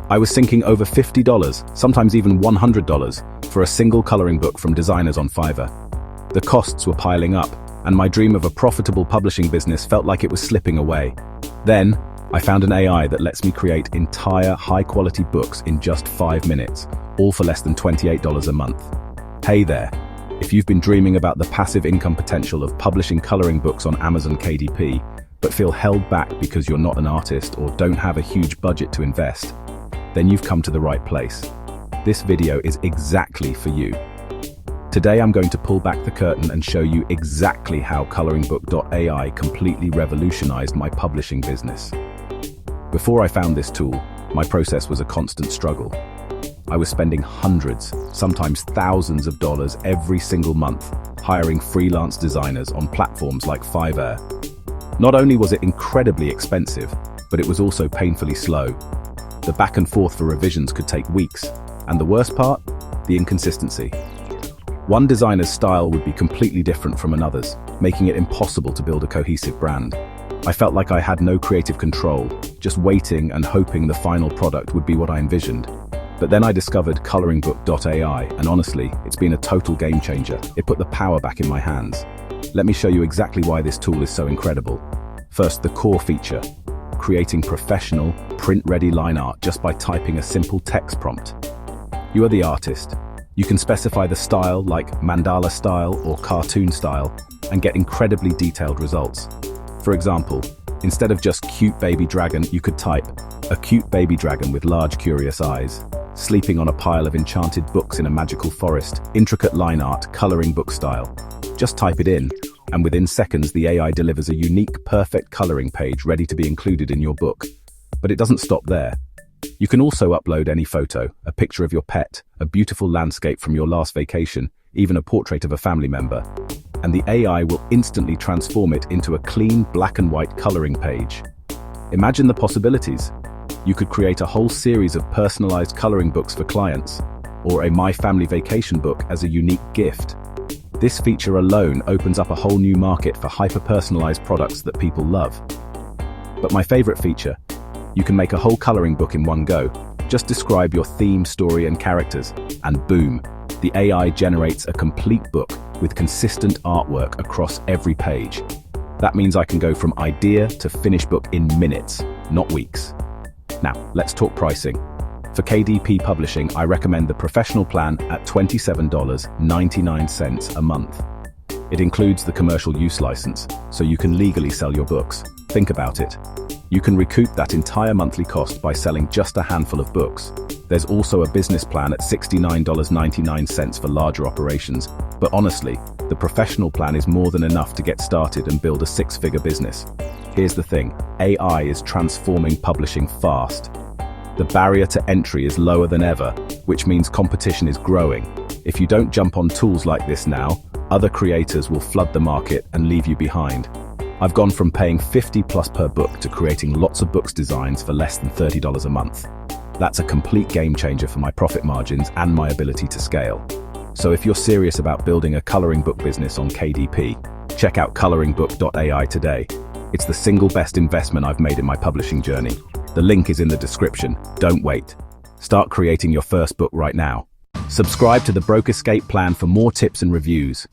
I was sinking over $50, sometimes even $100, for a single coloring book from designers on Fiverr. The costs were piling up, and my dream of a profitable publishing business felt like it was slipping away. Then, I found an AI that lets me create entire high-quality books in just 5 minutes, all for less than $28 a month. Hey there! If you've been dreaming about the passive income potential of publishing coloring books on Amazon KDP, but feel held back because you're not an artist or don't have a huge budget to invest, then you've come to the right place. This video is exactly for you. Today I'm going to pull back the curtain and show you exactly how ColoringBook.ai completely revolutionized my publishing business. Before I found this tool, my process was a constant struggle. I was spending hundreds, sometimes thousands of dollars every single month, hiring freelance designers on platforms like Fiverr. Not only was it incredibly expensive, but it was also painfully slow. The back and forth for revisions could take weeks, and the worst part? The inconsistency. One designer's style would be completely different from another's, making it impossible to build a cohesive brand. I felt like I had no creative control, just waiting and hoping the final product would be what I envisioned. But then I discovered ColoringBook.ai, and honestly, it's been a total game changer. It put the power back in my hands. Let me show you exactly why this tool is so incredible. First, the core feature: creating professional, print-ready line art just by typing a simple text prompt. You are the artist. You can specify the style, like mandala style or cartoon style, and get incredibly detailed results. For example, instead of just cute baby dragon, you could type a cute baby dragon with large curious eyes, sleeping on a pile of enchanted books in a magical forest, intricate line art, coloring book style. Just type it in, and within seconds the AI delivers a unique, perfect coloring page ready to be included in your book. But it doesn't stop there. You can also upload any photo, a picture of your pet, a beautiful landscape from your last vacation, even a portrait of a family member, and the AI will instantly transform it into a clean black and white coloring page. Imagine the possibilities. You could create a whole series of personalized coloring books for clients, or a My Family Vacation book as a unique gift. This feature alone opens up a whole new market for hyper-personalized products that people love. But my favorite feature: you can make a whole coloring book in one go. Just describe your theme, story, and characters, and boom, the AI generates a complete book with consistent artwork across every page. That means I can go from idea to finished book in minutes, not weeks. Now, let's talk pricing. For KDP Publishing, I recommend the professional plan at $27.99 a month. It includes the commercial use license, so you can legally sell your books. Think about it. You can recoup that entire monthly cost by selling just a handful of books. There's also a business plan at $69.99 for larger operations, but honestly, the professional plan is more than enough to get started and build a six-figure business. Here's the thing: AI is transforming publishing fast. The barrier to entry is lower than ever, which means competition is growing. If you don't jump on tools like this now, other creators will flood the market and leave you behind. I've gone from paying $50+ per book to creating lots of books designs for less than $30 a month. That's a complete game changer for my profit margins and my ability to scale. So if you're serious about building a coloring book business on KDP, check out ColoringBook.ai today. It's the single best investment I've made in my publishing journey. The link is in the description. Don't wait. Start creating your first book right now. Subscribe to the Broke Escape Plan for more tips and reviews.